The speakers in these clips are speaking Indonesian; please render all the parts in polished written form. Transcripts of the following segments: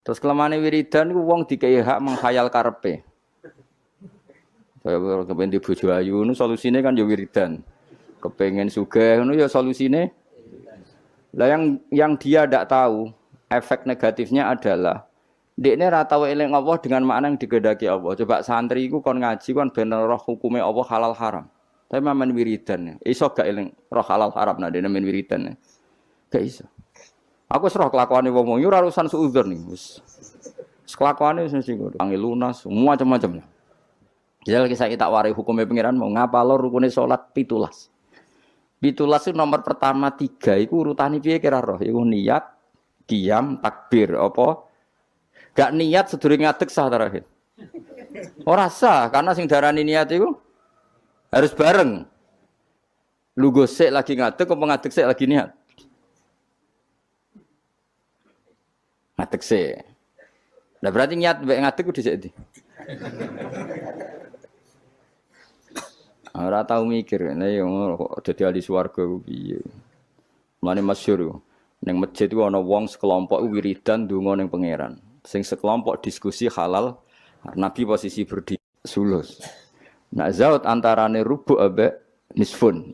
Terus kelemane wiridan iku wong dikei hak menghayal karepe. Kaya kepen di bojo ayu ngono solusine kan ya wiridan. Kepengen sugih ngono ya solusine. Lah yang dia ndak tahu efek negatifnya adalah dekne ra tau eling Allah dengan makna yang digedaki Allah. Coba santri iku kon ngaji kon ben roh hukume Allah halal haram. Tapi mamen wiridan. Iso gak eling roh halal haram nah dene men wiridan. Gak iso. Aku serah kelakuane wong-wong yo ora urusan suudzon nih. Wis kelakuane wis sing angel lunas, semua macam-macam. Jadi kisah kita warai hukumnya pengiran mau ngapalo rukune salat 17. 17 itu nomor pertama 3 iku urutane piye kira roh? Iku niat, qiyam, takbir apa? Gak niat sedurunge ngadeg sah terakhir. Ora sah karena sing darani niat iku harus bareng. Lu gosek lagi ngadeg apa ngadeg sik lagi niat? Ngadeg sik. Lah berarti niat mbek ngadeg ku dhisik ndi? Ora tau mikir, nek yo kok dadi ahli swarga ku piye. Mane masyhur ning masjid ku ana wong sekelompok wiridan ndonga ning pangeran. Sing sekelompok diskusi halal, Nabi posisi berdiri sulus. Nak zaut antarane rubu' ambek nisfun.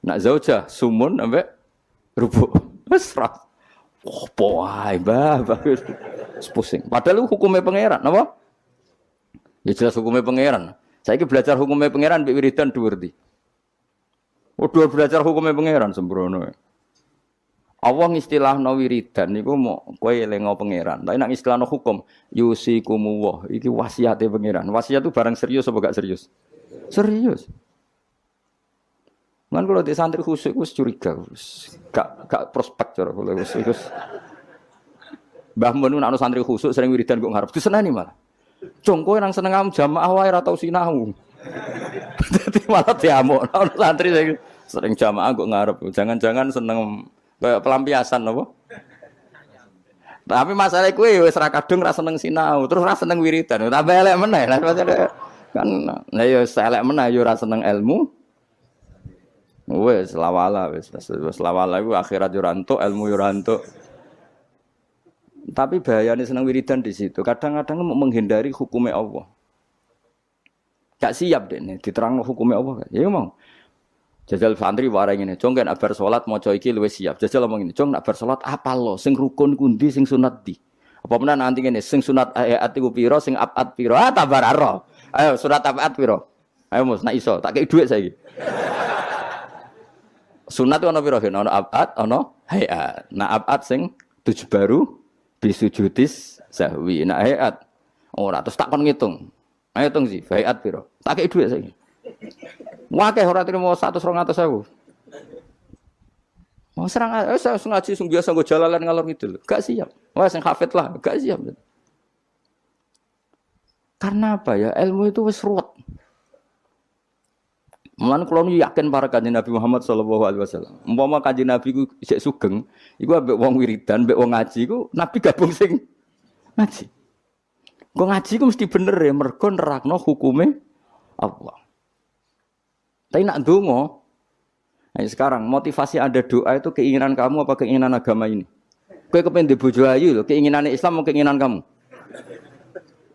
Nak zaujah sumun ambek rubu'. Wes ra. Opo wae, Mbah. Pusing. Padahal hukumnya pangeran, napa? Ya jelas hukumnya pangeran. Saiki belajar hukumnya pangeran mbek wiridan dhuwur ndi? Dua belajar hukumnya pangeran sembrono. Allah ngistilahno wiridan niku mau kowe elingo pangeran. Tapi nek istilahno hukum yusikumullah iki wasiate pangeran. Wasiat itu barang serius apa gak serius? Serius. Lan kalau di santri khusyuk wis curiga wis gak prospek cara kula wis. Mbah Mun nek ana santri khusyuk sering wiridan kok ngarep diseneni malah. Jong kowe nang seneng am jamaah wae ora tau sinau. Dadi malah diamuk ana santri sering jamaah kok ngarep. Jangan-jangan seneng kayak pelampiasan apa? Tapi masalah kowe wis ra kadung ra seneng sinau, terus ra seneng wiridan. Tambah elek meneh. Kan lah ya elek meneh ya ora seneng ilmu. Wis lawala wis lawala iku akhirat yo ora entuk, ilmu yo ora entuk. Tapi bahayane seneng wiridan di situ. Kadang-kadang mau menghindari hukumnya Allah. Gak siap deh nih diterangno hukumnya Allah. Ya mau. Jajal santri warai ngene, "Jong kan abar salat maca iki luwih siap." Jajal ngomong ngene, "Jong nak bar salat apal lo sing rukun kundi sing sunat di." Apa menan nanti ngene, sing sunat ayat iku pira, sing abad pira? Ah tabar aro. Ayo surat abad pira? Ayo Mus, nak iso, tak kei dhuwit saiki. Sunat ana pira? Ana abad, ana hayat. Nah abad sing 7 baru bisujudis sahwi. Nah hayat ora terus tak kon ngitung. Ayo hitung sih, hayat pira? Tak kei dhuwit saiki. Wakeh ora trimo 100-200.000. Mau serang saya ngaji sing biasa nggo jalalan ngalor ngidul. Gak siap. Wah sing hafid lah, gak siap. Karena apa ya? Ilmu itu wis ruwet. Mulane kula yakin para kanjeng Nabi Muhammad sallallahu alaihi wasallam. Umpama kanjeng Nabi ku isih sugeng, iku ambek wong wiridan, ambek wong ngaji ku Nabi gabung sing ngaji. Kok ngaji ku mesti bener ya mergo nerangno hukume Allah. Tapi nak ndonga. Nah, sekarang motivasi Anda doa itu keinginan kamu apa keinginan agama ini? Kowe kepen di bojo ayu lho, keinginan Islam mau keinginan kamu?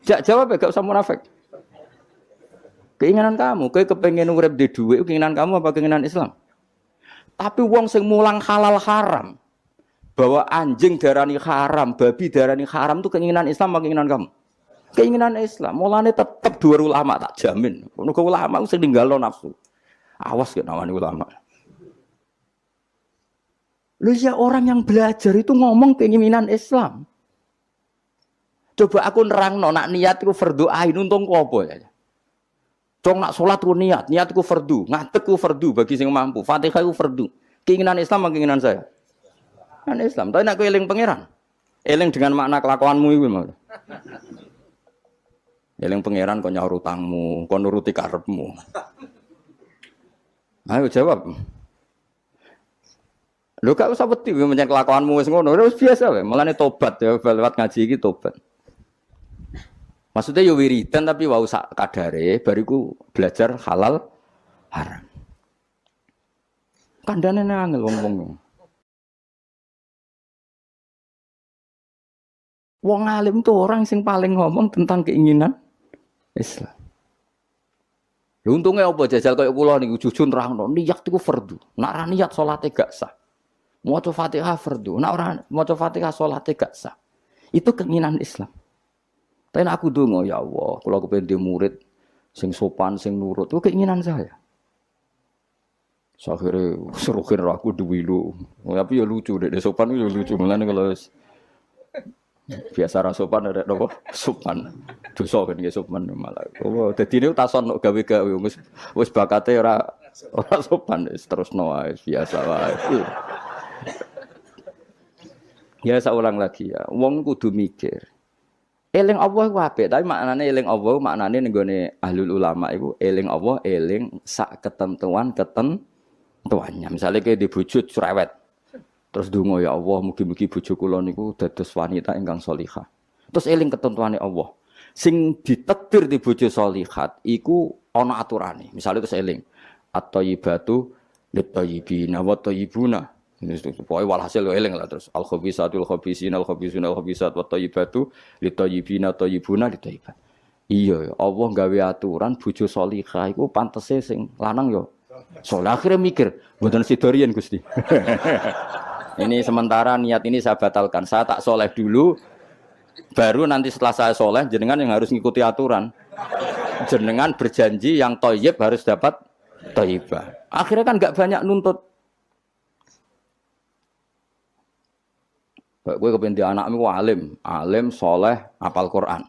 Jawab ya, gak usah munafik. Keinginan kamu, kowe kepengen urip di dhuwit keinginan kamu apa keinginan Islam? Tapi wong sing mulang halal haram, bahwa anjing darani haram, babi darani haram itu keinginan Islam apa keinginan kamu? Keinginan Islam. Mulane tetep dua ulama tak jamin. Ngono ulama sing ninggalno nafsu. Awas gak nawani ulama. Lu ya orang yang belajar itu ngomong keinginan Islam. Coba aku nerangno nak niat iku fardhu ain untung ku apa ya? Cong nak salat ku niatku fardhu, ngadeg ku fardhu bagi sing mampu. Fatihah ku fardhu. Keinginan Islam apa keinginan saya? Kan Islam. Tapi nak kowe eling pangeran. Eling dengan makna kelakuanmu iku mau. Eling pangeran kok nyaur utangmu, kok nuruti karepmu. Ayo jawab. Lho gak usah wedi menyang kelakuanmu wis ngono, wis biasa wae. Mulane tobat ya lewat ngaji iki tobat. Maksudnya yo wiridan tapi wau sak kadare bariku belajar halal haram. Kandhane angel wong-wong. Wong alim itu orang sing paling ngomong tentang keinginan Islam. Untungnya apa jajal kaya kula niku jujur nerangno niat iku fardu. Nek ora niat salate gak sah. Maca Fatihah fardu. Nek ora maca Fatihah salate gak sah. Itu keinginan Islam. Tapi aku donga ya Allah, kula kepengin di murid sing sopan, sing nurut. Itu keinginan saya. Akhirnya serukin aku duwi lu. Tapi ya lucu deh, sopan itu lucu. Mulane kalau biasa ra sopan ada apa? Sopan. Dosa kan nggih sopan malah. Oh, dadi niku tason gawe-gawe wis bakate ora sopan wis terusno wae biasa wae. Ya saulang lagi ya. Wong kudu mikir. Eling Allah iku apik, tapi maknane eling Allah maknane ning gone ahlul ulama iku eling Allah eling sak ketentuannya. Misalnya kayak di bojo cerewet. Terus donga ya Allah mugi-mugi bojo kula niku dados wanita ingkang shalihah. Terus eling ketentuane Allah. Sing ditakdir di bojo shalihat iku ana aturane. Misale terus eling at-thayyibatu lit-thayyibina wa thayyibuna. Pokoke walhasil eling lah terus al-khabisatul khabisina al-khabisuna al-khabisat wa thayyibatu lit-thayyibina thayyibuna lit-thayyibat. Iya, Allah gawe aturan bojo shalihah iku pantese sing lanang yo. Saleh akhirnya mikir, mboten sidorian Gusti. Ini sementara niat ini saya batalkan. Saya tak soleh dulu, baru nanti setelah saya soleh, jenengan yang harus ngikuti aturan. Jenengan berjanji yang thayyib harus dapat thayyibah. Akhirnya kan nggak banyak nuntut. Gue kepen di anakmu alim, soleh, hafal Quran.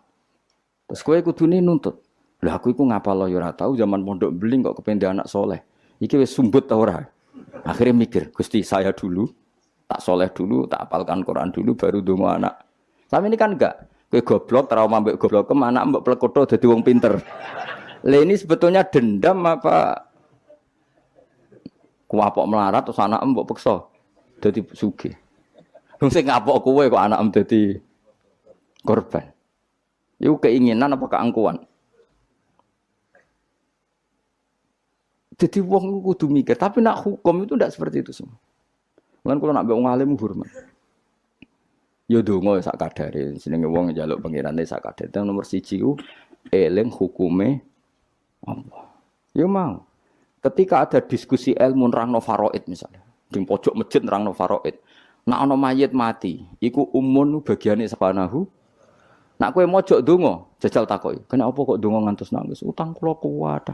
Terus gue kudune nuntut. Lah aku iku ngapal ya ora tau zaman pondok beling kok kepen di anak soleh. Iki wis sumbut ta ora? Akhirnya mikir, Gusti saya dulu tak soleh dulu, tak hafalkan Quran dulu baru ndonga anak. Tapi ini kan enggak. Kowe goblok trauma mbek goblok anak mbok plekotho dadi wong pinter. Lah ini sebetulnya dendam apa kuapok melarat terus anak mbok peksa dadi sugih. Wong sing ngapok kowe kok anak dadi korban. Iku keinginan apa keangkuhan? Jadi wong kudu mikir, tapi nak hukum itu tidak seperti itu semua. Mulane kula nak mbek wong alim hormat. Ya donga sak kadare, jenenge wong njaluk pengirane sak kadare. Nomor 1 ku eling hukume Allah. Ya mau. Ketika ada diskusi ilmu nerangno faraid misalnya, di pojok masjid nerangno faraid. Nak ana mayit mati, iku umun bagiane sepanahu. Nak kowe mojok donga, jajal takoki, kenapa kok donga ngantos nangis? Utang kula kuwat.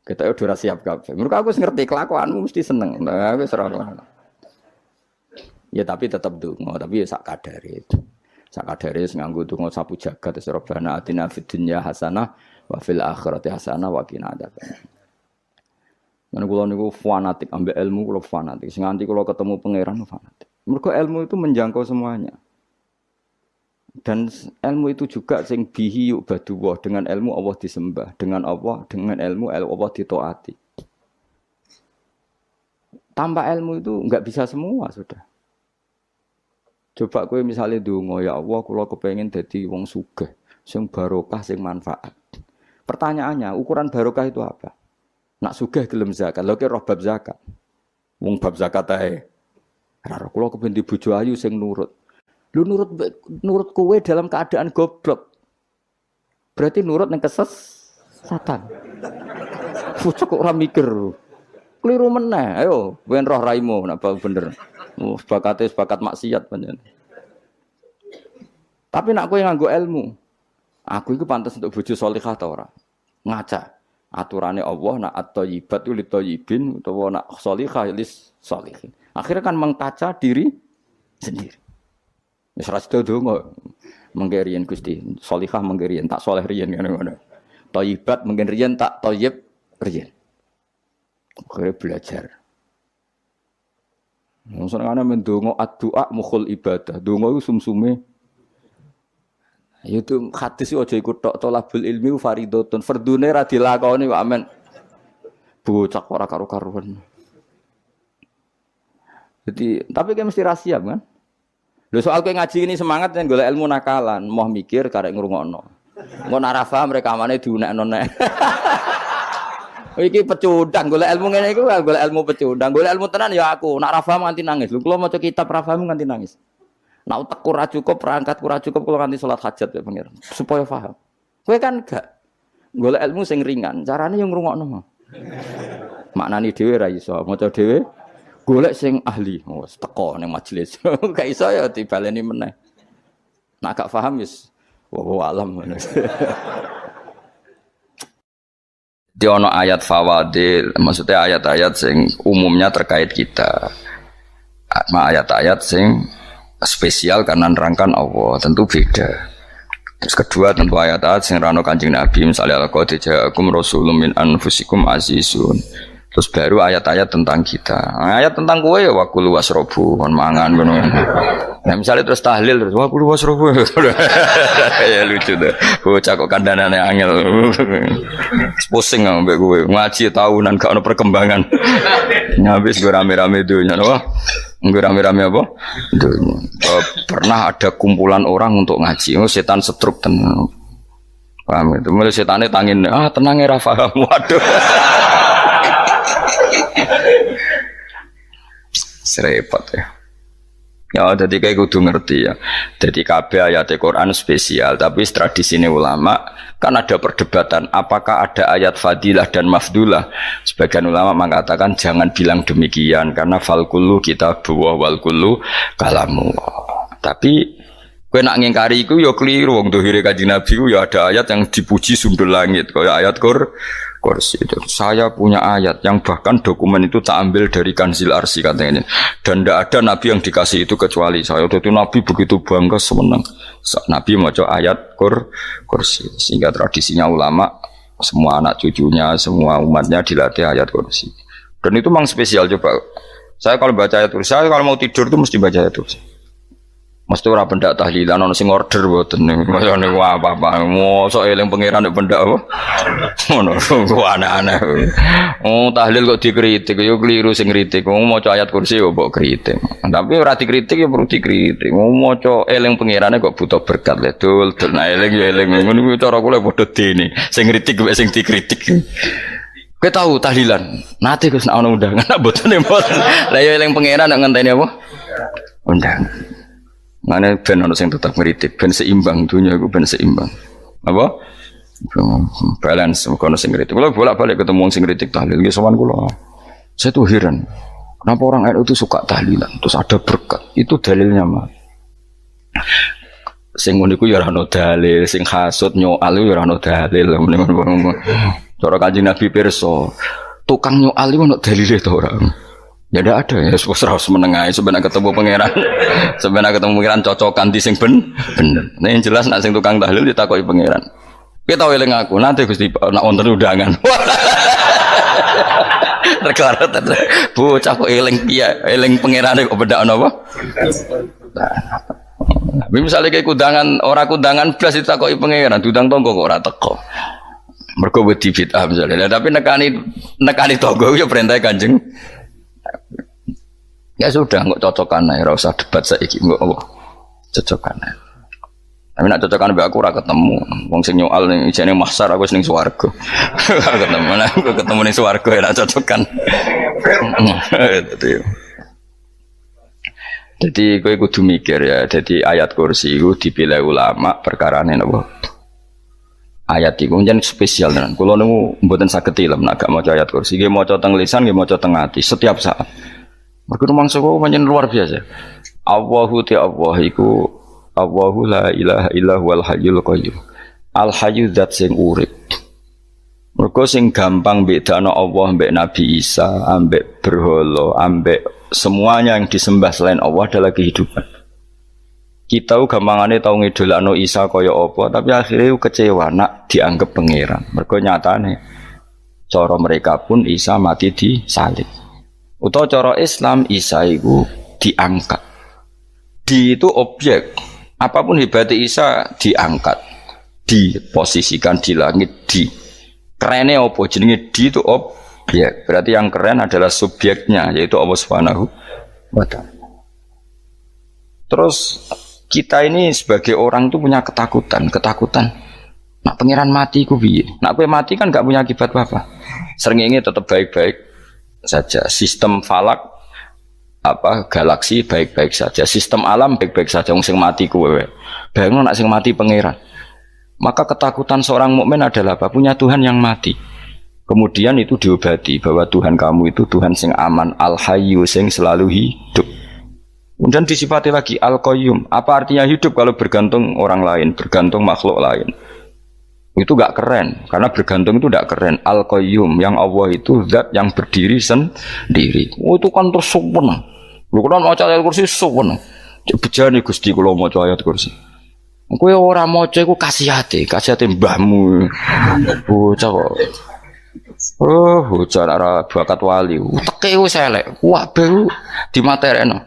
Kita udah siap kabeh. Mergo aku wis ngerti kelakuanmu mesti seneng. Nah, wis ora. Ya tapi tetap donga, tapi ya sak kadare. Sak kadare wis nganggo donga sapu jagat wis Rabbana atina fid dunya hasanah wa fil akhirati hasanah wa qina adzabannar. Men kula niku fanatik ambek ilmu, kula fanatik. Sing nganti kula ketemu pangeran fanatik. Mergo ilmu itu menjangkau semuanya. Dan ilmu itu juga sing bihi yubadullah, dengan ilmu Allah disembah, dengan ilmu Allah ditaati. Tanpa ilmu itu enggak bisa semua sudah. Coba kowe misalnya ndonga ya Allah kula kepengin dadi wong sugih, sing barokah, sing manfaat. Pertanyaannya, ukuran barokah itu apa? Nak sugih gelem zakat, lha ki roh bab zakat. Wong bab zakat ae. Ora kula kepengin di bojo ayu sing nurut. Lu nurut kowe dalam keadaan goblok. Berarti nurut yang kesesatan. Fucuk kok ora mikir. Keliru meneh. Ayo, wen roh raimu nek bener. Sebakat maksiat panjenengan. Tapi nek kowe nganggo ilmu, aku iku pantes untuk bojo salihah ta ora? Ngaca. Aturane Allah nak at-thayyibatu lit-thayyibin utawa nak salihah lis salihin. Akhirnya kan mengkaca diri sendiri. Wis ra sida donga mengke riyen Gusti, salihah mengke riyen tak saleh riyen ngono. Thayyibat mengke riyen tak thayyib riyen. Akhire belajar. Wong ana mendonga addu'a mukhul ibadah. Donga iku sumsume. Ya itu hadis aja iku tok tolabul ilmi fardhotun. Fardune ra dilakoni kok amen. Bocah ora karo-karuan. Jadi, tapi kan mesti rahasia kan? Lho soal kowe ngaji ini semangat yen golek ilmu nakalan, moh mikir karek ngrungokno. Engko nek ora paham rekamane diunekno nek. Iki pecundang golek ilmu ngene iku golek ilmu pecundang. Golek ilmu tenan ya aku, nek ora paham nganti nangis. Lho kula maca kitab ora paham nganti nangis. Nak utek ora cukup, perangkat ora cukup kula nganti salat hajat ya pengiran. Supaya paham. Kowe kan gak golek ilmu sing ringan, carane yo ngrungokno. Maknani dhewe ra iso, maca dhewe golek sing ahli. Wes teko ning majelis. Gak iso ya dibaleni meneh. Nak gak paham wis wa alam. Di ono ayat fawadil, maksudnya ayat-ayat sing umumnya terkait kita. Ayat-ayat sing spesial karena nerangkan Allah, tentu beda. Terus kedua tentu ayat-ayat sing rano Kanjeng Nabi, misalnya laqad ja'akum rasulun min anfusikum azizun. Terus baru ayat-ayat tentang kita. Ayat tentang kowe ya waqulu wasrobu, kon mangan ngono. Nah, misalnya terus tahlil terus waqulu wasrobu. Ya lucu deh. Bocah kok kandhanane angel. Pusing ambek kowe. Ngaji tahunan gak ono perkembangan. Habis gue rame-rame dunya. Wah, gue rame-rame apa? Dunya. Pernah ada kumpulan orang untuk ngaji. Oh, setan setruk tenan. Paham itu. Mulai setane tangin, tenang ya Rafa. Waduh. Serepot ya. Ya, jadi kayak kudu ngerti ya. Jadi kabeh ayat Quran spesial, tapi tradisi ini ulama kan ada perdebatan apakah ada ayat fadilah dan mafdulah. Sebagian ulama mengatakan jangan bilang demikian karena fal kullu kitabullah wal kullu kalamu. Tapi kowe nak ngingkari iku ya keliru, wong dohire Kanjeng Nabi ku ya ada ayat yang dipuji sundul langit kaya ayat Kursi itu. Saya punya ayat yang bahkan dokumen itu tak ambil dari Kanzil Arsy katanya ini. Dan tidak ada nabi yang dikasih itu kecuali saya. Itu nabi begitu bangga semenang. Nabi maca ayat Kursi. Sehingga tradisinya ulama semua anak cucunya, semua umatnya dilatih ayat Kursi. Dan itu memang spesial coba. Saya kalau baca ayat Kursi, saya kalau mau tidur itu mesti baca ayat Kursi. Mesti ora pendak tahlilan ana sing order mboten niku. Kaya niku apa-apa. Mosok eling pangeran nek pendak apa. Ngono ku aneh-aneh. Oh, tahlil kok dikritik ya keliru sing kritik. Wong maca ayat Kursi yo mbok kritik. Tapi ora dikritik ya perlu dikritik. Wong maca eling pangerane kok butuh berkat le dul. Nah eling ya eling. Ngono kuwi cara kula padha dene. Sing kritik mek sing dikritik. Kowe tahu tahlilan. Nate Gus nek ana undangan mboten mboten. Lah ya eling pangeran nek ngenteni apa? Undangan. Mana ben ono sing tetap ngritik, ben seimbang dunia iku ben seimbang. Apa? Balance ono sing ngritik. Kalau bolak-balik ketemu wong sing ngritik tahlil nggih sowan kula. Saya tuh heran. Kenapa orang NU itu suka tahlilan? Terus ada berkat. Itu dalilnya mah. Sing ngono iku ya ora ono dalil, sing hasud nyoal ya ora ono dalil. Cara Kanjeng Nabi pirsa, tukang nyoal iku ono dalile to ora? Ya tidak ada ya, serus menengah. Sebenarnya ketemu pangeran, sebenarnya ketemu pangeran cocokan di sing bener. Nah yang jelas nak sing tukang tahlil ditakoki pangeran. Kita eling aku nanti Gusti nak wonten undangan. Rekara bocah kok eling piye, eling pangerane kok bedak napa? Tapi misalnya kayak kudangan, orang kudangan blas ditakoki pangeran, diundang tonggo kok ora teko. Mergo wedi bid'ah misalnya. Tapi nekani tonggo ya perintah Kanjeng. Ya sudah, nggak cocokan aja, usah debat saiki nggak apa, cocokan aja. Tapi nak cocokan be aku ora ketemu, wong sing nyoal ning ijene mahsyar aku ning swarga. Ketemu lah, aku ketemu ning swarga ya cocokan. Jadi kowe kudu mikir ya, jadi ayat Kursi itu dipilih ulama perkarane napa? Ayat itu jan spesial tenan. Kula niku mboten saged ilem nek gak maca ayat Kursi, nggih maca teng lisan, nggih maca teng ati setiap saat. Mergo mangsa kok pancen luar biasa. Allahu ta'ala iku Allahu la ilaha illa huwal hayyul qayyum. Al hayyu zat sing urip. Mergo sing gampang bedano Allah mbek Nabi Isa, ambek berhala, ambek semuanya yang disembah selain Allah adalah kehidupan. Kita gampangane tau ngidolakno Isa kaya apa, tapi akhirnya kecewa nak dianggap pangeran. Mergo nyatane cara mereka pun Isa mati di salib. Utawa cara Islam Isa itu diangkat. Di itu objek. Apapun hebat Isa diangkat, diposisikan di langit di. Kerennya apa jenenge di itu objek. Berarti yang keren adalah subjeknya yaitu Allah Subhanahu wa taala. Terus kita ini sebagai orang itu punya ketakutan. Nak pangeran mati ku piye? Nak kowe mati kan gak punya akibat apa-apa. Srengenge tetap baik-baik saja. Sistem falak apa galaksi baik-baik saja, sistem alam baik-baik saja, wong sing mati kuwe. Bayangno nek sing mati pangeran. Maka ketakutan seorang mukmin adalah apa? Punya Tuhan yang mati. Kemudian itu diobati bahwa Tuhan kamu itu Tuhan sing aman, al-hayyu sing selalu hidup. Kemudian disifati lagi al-qayyum. Apa artinya hidup kalau bergantung orang lain, bergantung makhluk lain? Itu gak keren, karena bergantung itu gak keren. Al-qayyum, yang Allah itu zat yang berdiri sendiri. Oh itu kan terus sempurna. Lu kan mau ayat kursi sempurna. Bejane Gusti kula maca ayat kursi. Kowe ora maca iku kasihate mbahmu. Bocah kok. Oh, bocah ora bakat wali. Teke wis elek. Kabeh dimaterekno.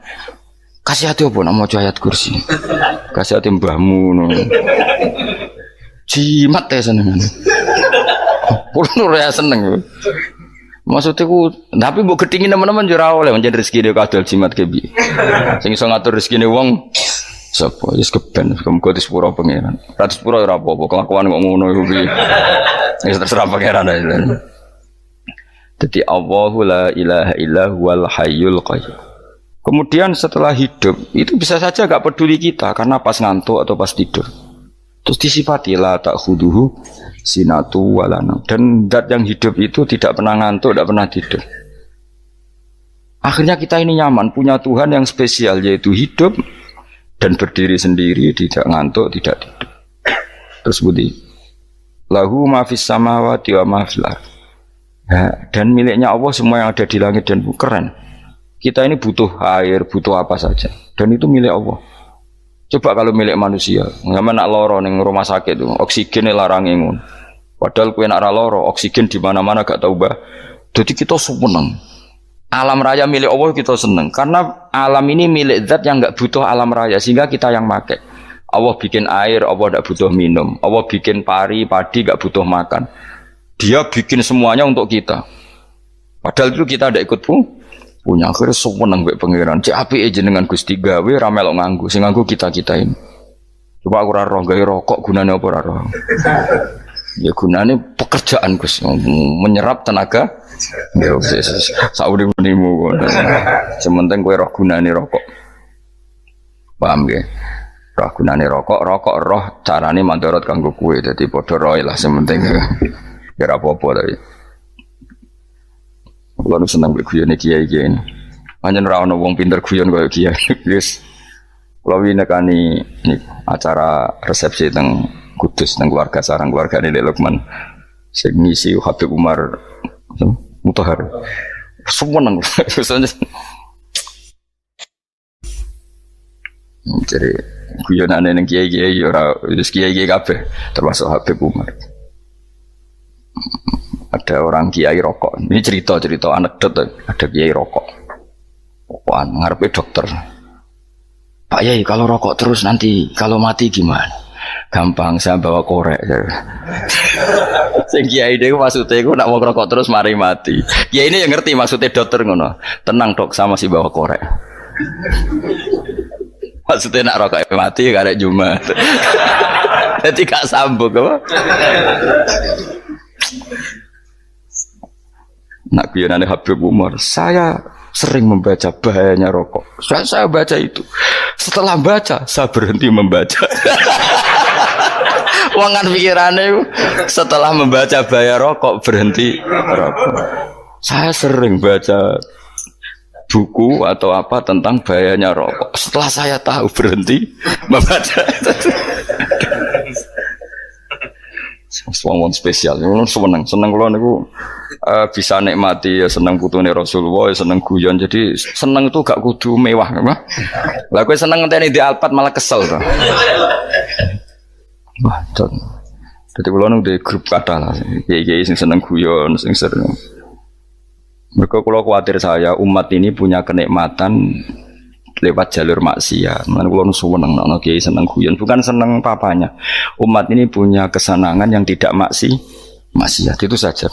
Kasihate opo nek maca ayat kursi? Kasihate mbahmu ngono. Jimat ya seneng. Kulo ora seneng. Maksudnya ku, tapi mbok gedhingi teman-teman yo ora oleh menjadi rezeki kadal jimat ke piye. Sing iso ngatur rezekine wong sapa wis keben muga disepuro pangeran. Ra disepuro ora apa-apa, kelakuan kok ngono iku piye. Wis terserah pangeran ae. Dadi Allahu la ilaha illa huwal hayyul qayyum. Kemudian setelah hidup itu bisa saja gak peduli kita karena pas ngantuk atau pas tidur. Terus disifati la ta'khuduhu sinatu walana. Dan zat yang hidup itu tidak pernah ngantuk, tidak pernah tidur. Akhirnya kita ini nyaman, punya Tuhan yang spesial yaitu hidup dan berdiri sendiri, tidak ngantuk, tidak tidur. Terus budi lahu ma fis samawati wa ma fil ardh. Dan miliknya Allah semua yang ada di langit dan bumi. Keren. Kita ini butuh air, butuh apa saja, dan itu milik Allah. Coba kalau milik manusia, sama nak loro neng rumah sakit tuh, oksigennya larang ingun. Padahal kue nak loro, oksigen di mana-mana gak tahu bah. Jadi kita seneng. Alam raya milik Allah kita seneng, karena alam ini milik zat yang gak butuh alam raya, sehingga kita yang pakai. Allah bikin air, Allah gak butuh minum. Allah bikin padi gak butuh makan. Dia bikin semuanya untuk kita. Padahal itu kita tidak ikut punya. Akhirnya seneng mbek pangeran. Cek apike jenengan Gusti gawe ra melok nganggo. Sing nganggo kita-kita ini. Coba aku ora roh gawe rokok gunane apa ora roh. Ya gunane pekerjaan Gus, menyerap tenaga. Ya wis saurip-uripmu. Sementing kowe roh gunane rokok. Paham nggih? Roh gunane rokok roh carane mandorot kanggo kowe. Dadi padha roe lah sementing. Ya ora apa-apa tapi. Kulo seneng guyone kiai-kiai ini. Pancen ora ana wong pinter guyon kaya kiai. Wis kulo winekani acara resepsi teng Kudus teng keluarga sarang keluargane Lek Lukman. Sing ngisi Habib Umar Mutahar. Seneng. Jadi guyonane ning kiai-kiai ora wis kiai-kiai kabeh termasuk Habib Umar. Ada orang kiai rokok. Ini cerita anekdot. Ada kiai rokok. Rokokan ngarepe dokter. Pak Yai kalau rokok terus nanti kalau mati gimana? Gampang saya bawa korek. Sing kiai dhewe maksudnya iku nak mau rokok terus mari mati. Kiai ini yang ngerti maksudnya dokter ngono. Tenang dok, sama si bawa korek. Maksudnya nak rokok mati karek Jumat. Jadi gak sambung apa? Nak guyonane Habib Umar, saya sering membaca bahayanya rokok. Saya baca itu. Setelah baca, saya berhenti membaca. Wangan pikirannya setelah membaca bahaya rokok berhenti rokok. Saya sering baca buku atau apa tentang bahayanya rokok. Setelah saya tahu berhenti membaca. Wong spesial, seneng kalau niku bisa nikmati ya seneng putune Rasulullah, ya seneng guyon. Jadi seneng itu gak kudu mewah, apa? Lah kowe seneng ngenteni di Alphard malah kesel to. Wah, jadi kalau nung di grup kata lah, kiai sing seneng guyon, sing sering. Mereka kalau khawatir saya umat ini punya kenikmatan lewat jalur maksiat. Mana kalau seneng, kiai seneng guyon, bukan seneng papanya. Umat ini punya kesenangan yang tidak maksiat itu saja.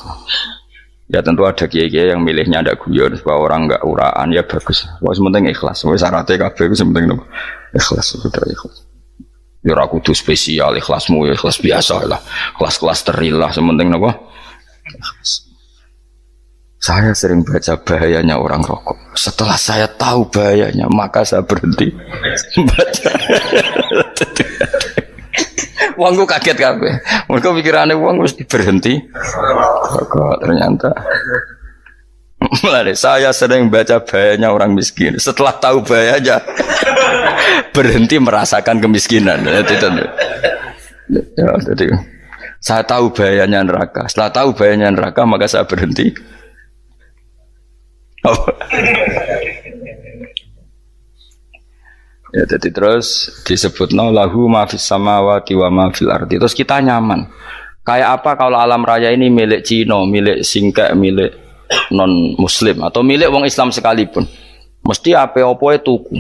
Ya tentu ada kiai-kiai yang milihnya ada guyon supaya orang enggak uraan ya bagus. Wah sementing ikhlas. Wis syaratnya kabeh iku sementing ikhlas sudah ikhlas. Ya ora kudu spesial ikhlasmu ya ikhlas biasa lah. Kelas-kelas steril lah sementing napa? Ikhlas. Saya sering baca bahayanya orang rokok. Setelah saya tahu bahayanya, maka saya berhenti baca. Wong gue kaget kabeh. Mereka pikirannya wong mesti berhenti. Kok ternyata mulai saya sering baca bahayanya orang miskin. Setelah tahu bahayanya berhenti merasakan kemiskinan. Jadi saya tahu bahayanya neraka. Setelah tahu bahayanya neraka maka saya berhenti. Ya, jadi terus disebut lahu ma fis samawati wa ma fil ardi. Terus kita nyaman. Kayak apa kalau alam raya ini milik Cina, milik Singkek, milik non muslim atau milik wong Islam sekalipun. Mesti apa-apa tuku.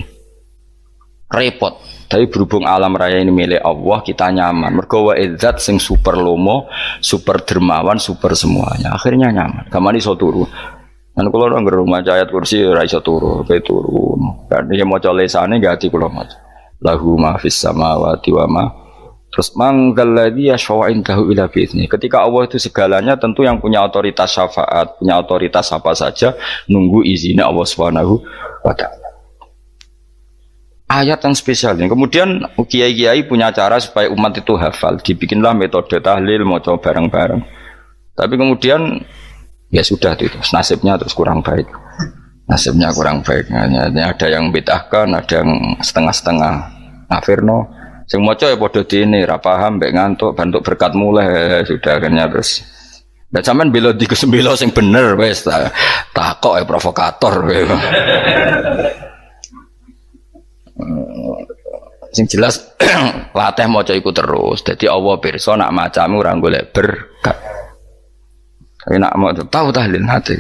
Repot. Tapi berhubung alam raya ini milik Allah, kita nyaman. Mergo wa izzat sing super lomo, super dermawan, super semuanya. Akhirnya nyaman. Gamane iso turu. Kan kula ora ngger maca ayat kursi ora iso turu, pe turu. Kan dia maca lesane gati kula maca. Lahu ma fis samawati wa ma. Terus manggal ladzi yashfa'u indahu ila bi'izni. Ketika Allah itu segalanya, tentu yang punya otoritas syafaat, punya otoritas apa saja nunggu izinnya Allah Subhanahu wa taala. Ayat yang spesial ini. Kemudian kiai-kiai punya cara supaya umat itu hafal. Dibikinlah metode tahlil maca bareng-bareng. Tapi kemudian ya sudah itu nasibnya terus kurang baik. Nasibnya kurang baik. Ada yang bid'ahkan, ada yang setengah-setengah ngafirno. Sing maca ya padha dene, ra paham mbek ngantuk, bantuk berkat mulai sudah akhirnya terus. Lah sampean bela di kesembelo sing bener wis takok provokator kowe. Sing jelas latih maca iku terus. Dadi Allah pirsa nak macamu ora golek berkat. Tapi nak mau tahu tahlil hati.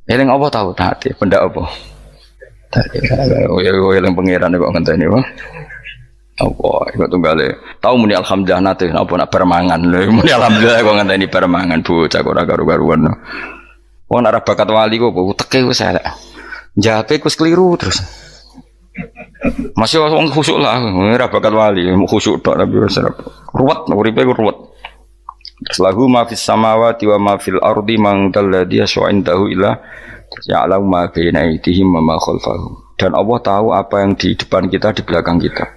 Eling apa tahu hati? Benda apa? Oh ya eling pangeran kok ngenteni wae. Allah, iku tunggale. Tahu muni alhamdulillah nate apa nak permangan lho. Muni alhamdulillah kok ngenteni permangan bocah ora karu-karuan. Wong ora bakat wali kok teke wis elek. Jape wis keliru terus. Masih wong khusuk lah, ora bakat wali, khusuk tok tapi wis ruwet, uripe ku ruwet. Lahu ma fis samawati wa ma fil ardi man dalladhi yash'indahu illa ya'lamu ma baina aydihim wa ma khalfahum. Dan Allah tahu apa yang di depan kita, di belakang kita.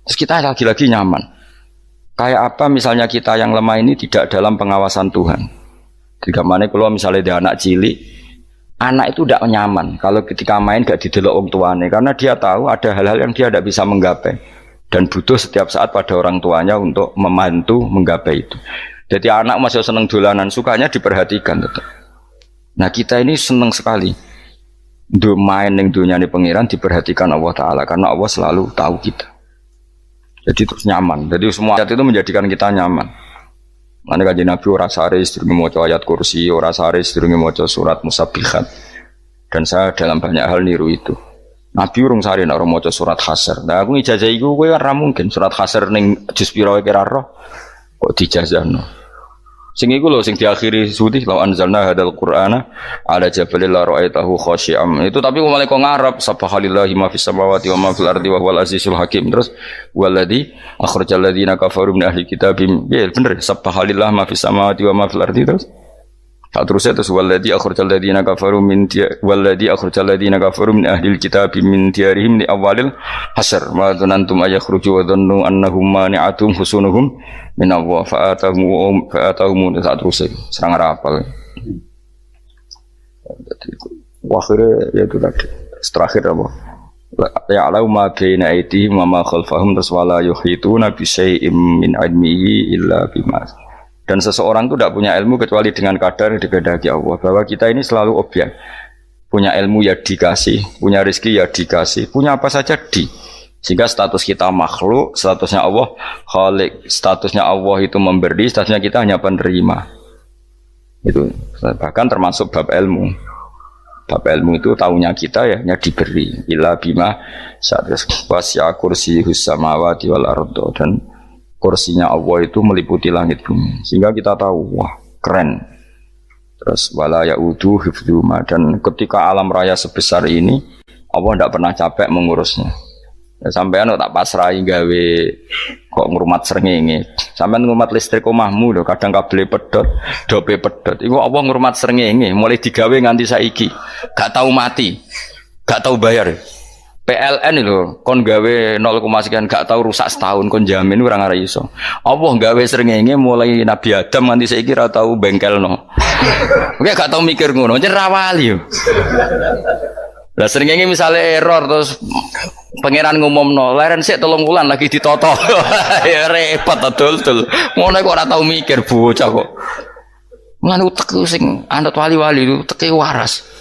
Terus kita lagi-lagi nyaman. Kayak apa misalnya kita yang lemah ini tidak dalam pengawasan Tuhan. Jika mana kalau misalnya ada anak cilik, anak itu tidak nyaman kalau ketika main gak didelok wong tuane karena dia tahu ada hal-hal yang dia tidak bisa menggapai dan butuh setiap saat pada orang tuanya untuk membantu menggapai itu. Jadi anak masih seneng dolanan, sukanya diperhatikan tetap. Nah kita ini seneng sekali main yang dunia ini pengiran diperhatikan Allah Ta'ala karena Allah selalu tahu kita. Jadi terus nyaman. Jadi semua ayat itu menjadikan kita nyaman. Mana kajian Nabi ora sare sedurunge maca ayat kursi, ora sare sedurunge maca surat Musabbihat. Dan saya dalam banyak hal niru itu. Nabi urung sare nek ora maca surat Hasyr. Nah aku ijazah iku kowe ora mungkin surat Hasyr ning juz pira kira roh kok dijazahno. Sing iku lho sing diakhiri suti law anzalna hadal qur'ana ala jabalil la ra'aitahu khashi'am. Itu tapi mulai kok ngarep subhanallahi ma fis samawati wa ma fil ardi wa huwal azizul hakim. Terus waladzi akhrajal ladzina kafaru min ahli kitabim. Ya bener subhanallahi ma fis samawati wa ma fil ardi terus. Terusnya terus waladzi akhrajal ladzina kafaru min ahli kitabim min diyarihim li awalil hasr. Ma dzanantum ayakhruju wa dhannu annahum mani'atum husunuhum min Allah fa'atahum saat terus serang rapal. Akhirnya ya itu tadi terakhir apa? Ya'lamu ma baina aydihim wa ma khalfahum wala yuhituna bi syai'in min ilmihi illa bima. Dan seseorang itu tidak punya ilmu kecuali dengan kadar dikehendaki Allah. Bahwa kita ini selalu objek. Punya ilmu ya dikasih, punya rezeki ya dikasih, punya apa saja di. Sehingga status kita makhluk, statusnya Allah khalik, statusnya Allah itu memberi, statusnya kita hanya penerima. Itu bahkan termasuk bab ilmu. Bab ilmu itu tahunya kita ya hanya diberi. Ila bima saat wasya kursi samawati wal ardo, dan kursinya Allah itu meliputi langit bumi. Sehingga kita tahu wah keren. Terus wala ya'udu hifdzuma, dan ketika alam raya sebesar ini Allah tidak pernah capek mengurusnya. Ya, sampean tak pasrahi gawe kok ngrumat srengenge. Sampeyan ngrumat listrik omahmu lho, kadang kabel pedhot, dope pedhot. Iku apa ngrumat srengenge mulai digawe nganti saiki. Gak tau mati. Gak tau bayar. PLN lho, kon gawe 0, sekian gak tau rusak setahun kon jamin ora ngara iso. Allah gawe srengenge mulai Nabi Adam nganti saiki ora tau bengkelno. Oke gak tau mikir ngono, jen ra wali yo. Lah srengenge misale error terus pangeran ngumumno, leren sik 3 wulan lagi ditoto. Ya repot dul. Ngono kok ora tau mikir bocah kok. Mulane utek sing anut wali-wali uteke waras.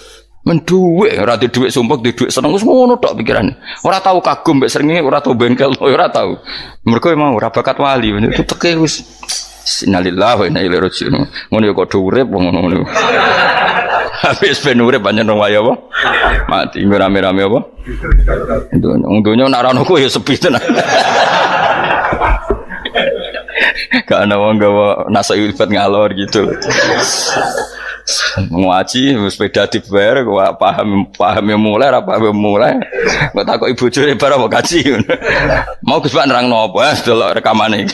Menduwe ora di dhuwit sumpek, di dhuwit seneng wis ngono tok pikirane. Ora tau kagum mbek srengenge, ora tau bengkel, ora tau. Mergo emang ora bakat wali, itu teke wis innalillahi wa inna ilaihi raji'un. Ngono kok do urip ngono. Habis ben urip pancen wong wae apa? Mati rame-rame apa? Untunya nak ana ku ya sepi tenan. Gak ana wong gawa nasa ilfat ngalor gitu. Ngaji sepeda dibayar kok paham yang mulai apa mulai kok takok ibu jure bar apa kaji mau Gus Pak nerangno apa delok rekamane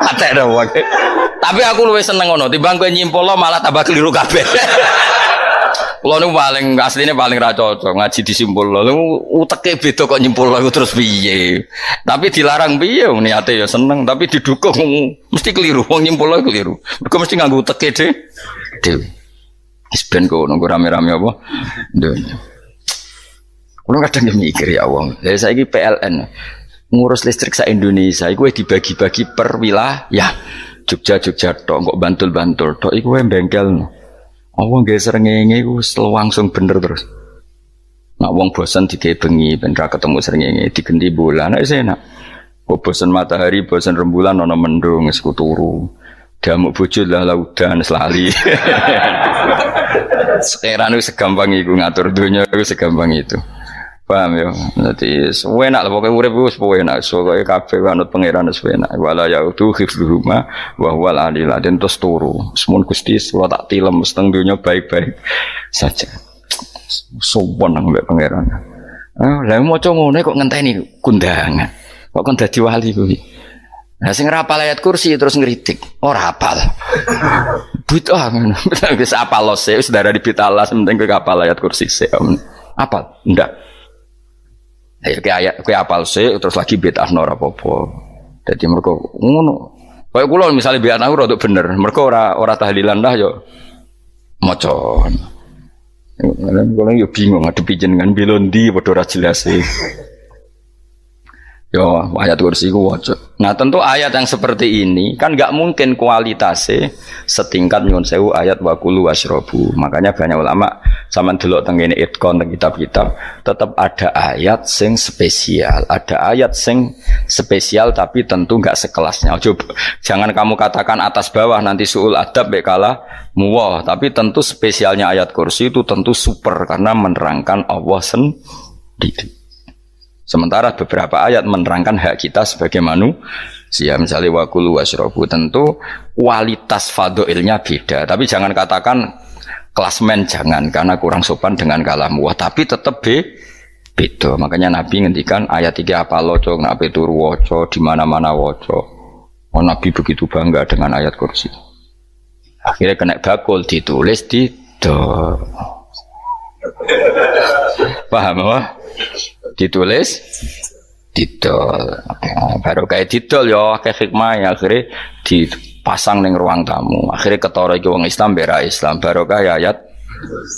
atek ora wae tapi aku luwih seneng ngono timbang kowe nyimpulno malah tambah keliru kabeh. Kulo niku paling asline paling ra cocok ngaji disimpulno. Lha uteke beda kok nyimpulno terus piye. Tapi dilarang piye niate ya seneng tapi didukung mesti keliru. Wong nyimpulno keliru. Mergo mesti nganggo uteke dhewe. Wis ben kok nunggu rame-rame apa. Ndonya. Kulo kadang mikir ya wong. Lah saiki PLN ngurus listrik sa Indonesia iku dibagi-bagi per wilayah. Jogja tok kok Bantul tok iku bengkel. Wong nggih srengenge iku langsung bener terus. Nak wong bosan digawe bengi ben ra ketemu srengenge digenti bulan nek enak. Kok bosan matahari, bosan rembulan ana mendung wis turu. Damuk bojo lah laudan selali. Sekarang itu segampang iku ngatur dunia itu segampang itu. Paham ya? Dadi enak lah pokoke urip wis enak. Pokoke kabeh anut pangeran wis enak. Wala yautu khifruhuma wa huwal alil adzim terus turu. Semun Gusti kula tak tilem seteng dunya baik-baik saja. Sopan nang mbek pangeran. Lah maca ngene kok ngenteni kundangan. Kok kon dadi wali kuwi. Nah sing ora hafal ayat kursi terus ngritik. Ora hafal. Bid'ah ngono. Wis hafal lose wis darani bid'ah penting kowe hafal ayat kursi sik. Hafal? Ndak. Ayo ke apal sih terus lagi bid'ah ora apa-apa. Dadi mergo ngono. Kaya kula misale bid'ah ora bener, mergo ora tahlilan dah yo maca. Kula yo bingung ngadepi jenengan belondi padha ora jelas e. Yo ayat kursi ku waca. Nah tentu ayat yang seperti ini kan nggak mungkin kualitasnya setingkat nyuwun sewu ayat wakulu wasrobu. Makanya banyak ulama sama delok teng ngene itkon teng kitab-kitab tetap ada ayat sing spesial, ada ayat sing spesial tapi tentu nggak sekelasnya. Coba jangan kamu katakan atas bawah nanti suul adab bekala muwah, tapi tentu spesialnya ayat kursi itu tentu super karena menerangkan Allah sendiri. Sementara beberapa ayat menerangkan hak kita sebagai manusia, misalnya wakulu wasrobu, tentu kualitas fadhilnya beda. Tapi jangan katakan klasmen, jangan karena kurang sopan dengan kalam wah. Tapi tetap beda. Makanya Nabi ngendikan ayat 3 apa loco, nabi turu woco, di mana-mana woco. Oh Nabi begitu bangga dengan ayat kursi. Akhirnya kena bakul ditulis di paham apa? Ditulis didol baru kayak didol ya kayak hikmah ya akhirnya dipasang ning ruang tamu akhirnya ketara iki wong Islam bera Islam baru kayak ayat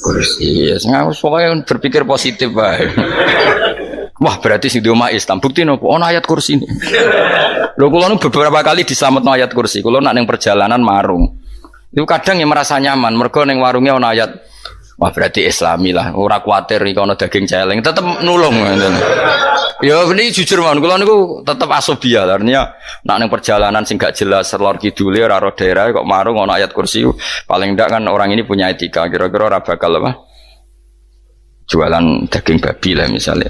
kursi ya pokoknya berpikir positif bae. Wah berarti sing di omah Islam bukti nopo ono ayat kursi ini lho kula nu beberapa kali dislametno ayat kursi kula nak ning perjalanan marung itu kadang yang merasa nyaman mergo ning warungnya ono ayat. Wah berarti Islami lah, ora kuatir nih kalau daging celeng, tetap nulung. Ya ini jujur man, kalau niku tetap asobia, artinya nak neng perjalanan sing gak jelas, lor kidule, raro daerah, kok marung, ono ayat kursi, paling ndak kan orang ini punya etika, kira-kira ora bakal apa? Jualan daging babi lah misalnya.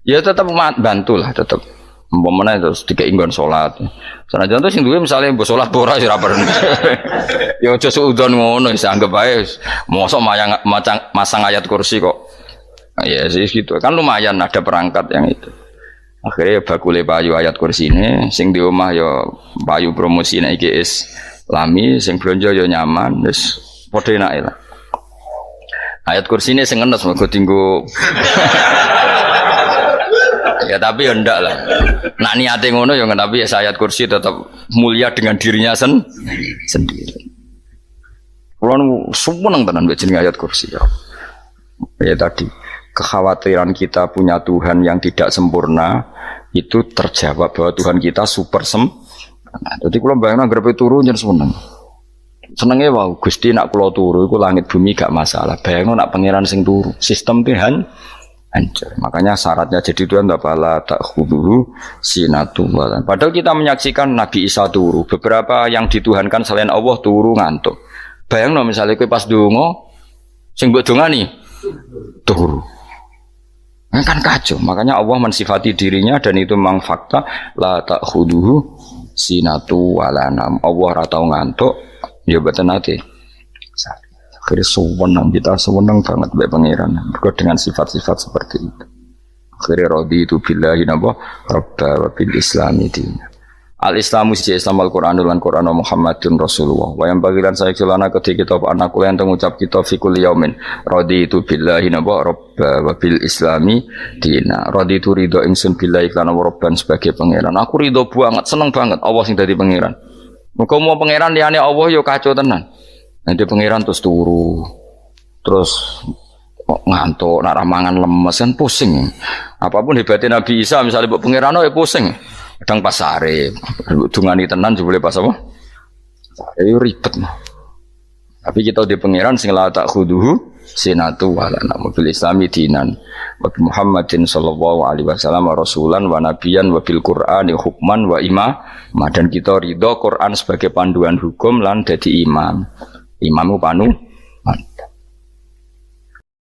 Ya tetap bantu lah, tetap. Umpamane terus dikek nggon salat. Sanajan to sing duwe misale mbok salat ora ya ora perlu. Ya aja suudon ngono wis anggap ae mosok masang ayat kursi kok. Ya sih gitu. Kan lumayan ada perangkat yang itu. Akhirnya bakule payu ayat kursi ini, sing di omah ya payu promosi nek iki lami, sing blonjo ya nyaman, wis padha enake lah. Ayat kursi ini sing ngenes mergo tinggo. Ya tapi ya ndak lah. Nak niate ngono ya tapi ya ayat kursi tetap mulia dengan dirinya sendiri. Kulo seneng tenan mbek jenenge ayat kursi ya. Ya tadi kekhawatiran kita punya Tuhan yang tidak sempurna itu terjawab bahwa Tuhan kita super sempurna. Jadi kalau bayangkan grepe turu jen seneng. Senenge wow Gusti nak kula turu iku langit bumi gak masalah. Bayangno nak pangeran sing turu, sistem Tuhan hancur. Makanya syaratnya jadi Tuhan bala tak khuduhu sinatu walan. Padahal kita menyaksikan Nabi Isa turu, beberapa yang dituhankan selain Allah turu ngantuk. Bayangno misalnya kowe pas donga sing mbok dongani turu. Kan kacau, makanya Allah mensifati dirinya dan itu memang fakta la ta'khuduhu sinatu walanam. Allah ora tau ngantuk, ya boten nate. Akhirnya sewenang kita sewenang banget mbek pangeran. Mergo dengan sifat-sifat seperti itu. Akhirnya raditu billahi nabah rabba wa bil islami din. Al-Islamu siji Islam Al-Qur'anul lan Qur'an Muhammadun Rasulullah. Wa yang bagilan saya kelana ketika kita anak kula yang ngucap kita fi kulli yaumin raditu billahi nabah rabba wa bil islami dina. Raditu ridho ingsun billahi lan rabban sebagai pangeran. Aku ridho banget, seneng banget Allah sing dadi pangeran. Muga mau pangeran liyane Allah yo kacau tenan. Nanti pangeran terus turu. Terus ngantuk, nak ramangan lemes kan pusing. Apapun hebatnya Nabi Isa misalnya buat pangeran ya pusing. Kadang pas sare, dungani tenan juga boleh pas apa? Sare ribet mah. Tapi kita di pangeran sing la tak khuduhu sinatu wala nabil islami dinan. Wa Muhammadin sallallahu alaihi wasallam rasulan wa nabiyan wa bil Qur'ani hukman wa imam. Dan kita ridho Quran sebagai panduan hukum lan dadi imam. Imamu panu.